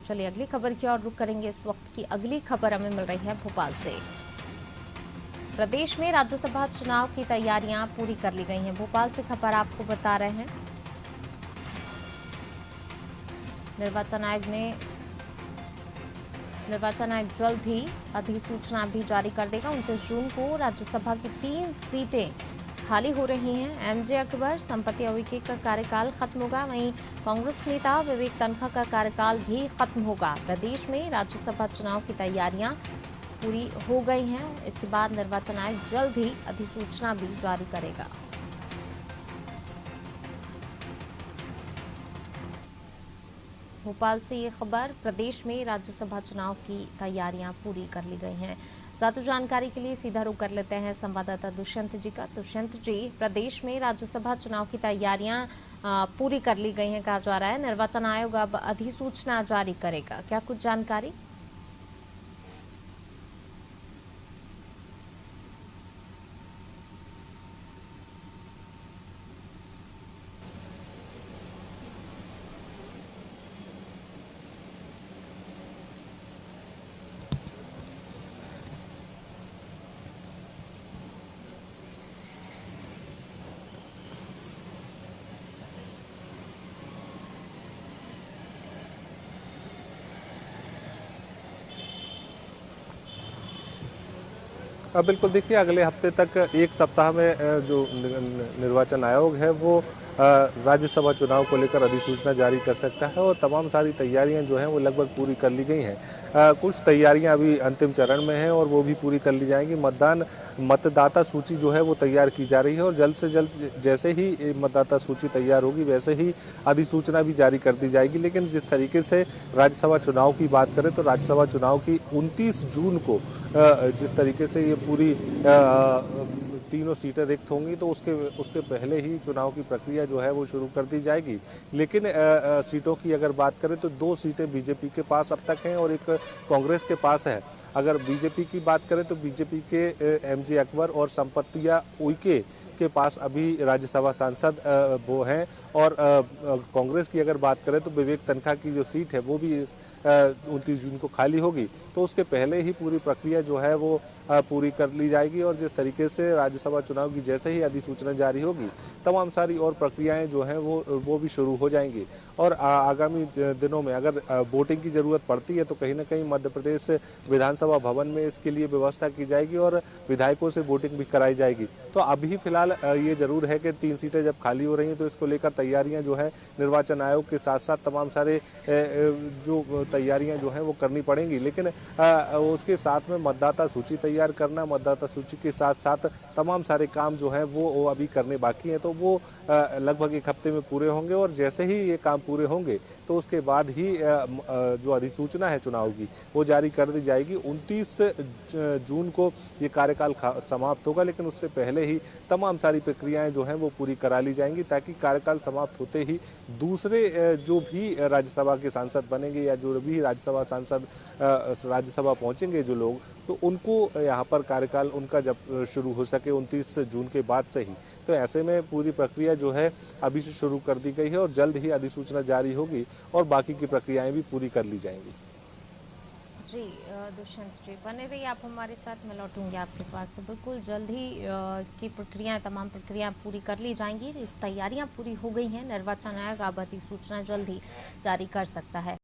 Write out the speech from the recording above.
चलिए अगली खबर की ओर रुख करेंगे। इस वक्त की अगली खबर हमें मिल रही है भोपाल से। प्रदेश में राज्यसभा चुनाव की तैयारियां पूरी कर ली गई हैं। भोपाल से खबर आपको बता रहे हैं। निर्वाचन आयोग जल्द ही अधिसूचना भी जारी कर देगा। 29 जून को राज्यसभा की 3 सीटें खाली हो रही हैं। एमजे अकबर, संपत्ति उइके का कार्यकाल खत्म होगा। वहीं कांग्रेस नेता विवेक तनखा का कार्यकाल भी खत्म होगा। प्रदेश में राज्यसभा चुनाव की तैयारियां पूरी हो गई हैं। इसके बाद निर्वाचन आयोग जल्द ही अधिसूचना भी जारी करेगा। भोपाल से ये खबर। प्रदेश में राज्यसभा चुनाव की तैयारियां पूरी कर ली गई हैं। ज्यादा जानकारी के लिए सीधा रुख कर लेते हैं संवाददाता दुष्यंत जी का। दुष्यंत जी, प्रदेश में राज्यसभा चुनाव की तैयारियां पूरी कर ली गई हैं कहा जा रहा है। निर्वाचन आयोग अब अधिसूचना जारी करेगा, क्या कुछ जानकारी? बिल्कुल देखिए, अगले हफ्ते तक 1 सप्ताह में जो निर्वाचन आयोग है वो राज्यसभा चुनाव को लेकर अधिसूचना जारी कर सकता है और तमाम सारी तैयारियां जो हैं वो लगभग पूरी कर ली गई हैं। कुछ तैयारियां अभी अंतिम चरण में हैं और वो भी पूरी कर ली जाएंगी। मतदाता सूची जो है वो तैयार की जा रही है और जल्द से जल्द जैसे ही मतदाता सूची तैयार होगी वैसे ही अधिसूचना भी जारी कर दी जाएगी। लेकिन जिस तरीके से राज्यसभा चुनाव की बात करें तो राज्यसभा चुनाव की 29 जून को जिस तरीके से ये पूरी तीनों सीटें रिक्त होंगी तो उसके उसके पहले ही चुनाव की प्रक्रिया जो है वो शुरू कर दी जाएगी। लेकिन सीटों की अगर बात करें तो 2 सीटें बीजेपी के पास अब तक हैं और एक कांग्रेस के पास है। अगर बीजेपी की बात करें तो बीजेपी के एमजे अकबर और संपत्तियां उइके के पास अभी राज्यसभा सांसद वो हैं और कांग्रेस की अगर बात करें तो विवेक तनखा की जो सीट है वो भी 29 जून को खाली होगी। तो उसके पहले ही पूरी प्रक्रिया जो है वो पूरी कर ली जाएगी और जिस तरीके से राज्यसभा चुनाव की जैसे ही अधिसूचना जारी होगी तमाम सारी और प्रक्रियाएं जो हैं वो भी शुरू हो जाएंगी। और आगामी दिनों में अगर वोटिंग की जरूरत पड़ती है तो कहीं ना कहीं मध्य प्रदेश विधानसभा भवन में इसके लिए व्यवस्था की जाएगी और विधायकों से वोटिंग भी कराई जाएगी। तो अभी फिलहाल ये जरूर है कि 3 सीटें जब खाली हो रही हैं तो इसको लेकर तैयारियां जो है निर्वाचन आयोग के साथ साथ तमाम सारे जो तैयारियां जो हैं वो करनी पड़ेंगी। लेकिन उसके साथ में मतदाता सूची तैयार करना, मतदाता सूची के साथ साथ तमाम सारे काम जो हैं वो अभी करने बाकी हैं। तो वो लगभग 1 हफ्ते में पूरे होंगे और जैसे ही ये काम पूरे होंगे तो उसके बाद ही जो अधिसूचना है चुनाव की वो जारी कर दी जाएगी। 29 जून को ये कार्यकाल समाप्त होगा, लेकिन उससे पहले ही तमाम सारी प्रक्रियाएं जो हैं वो पूरी करा ली जाएंगी ताकि कार्यकाल समाप्त होते ही दूसरे जो भी राज्यसभा के सांसद बनेंगे या जो भी राज्यसभा सांसद राज्यसभा पहुंचेंगे जो लोग, तो उनको यहाँ पर कार्यकाल उनका जब शुरू हो सके 29 जून के बाद से ही। तो ऐसे में पूरी प्रक्रिया जो है अभी से शुरू कर दी गई है और जल्द ही अधिसूचना जारी होगी और बाकी की प्रक्रियाएं भी पूरी कर ली जाएंगी। जी दुष्यंत जी, बने रहिए आप हमारे साथ। मैं लौटूंगी आपके पास। तो बिल्कुल जल्द ही इसकी प्रक्रियाएं, तमाम प्रक्रियाएं पूरी कर ली जाएंगी। तैयारियां पूरी हो गई हैं। निर्वाचन आयोग अब अधिसूचना जल्द ही जारी कर सकता है।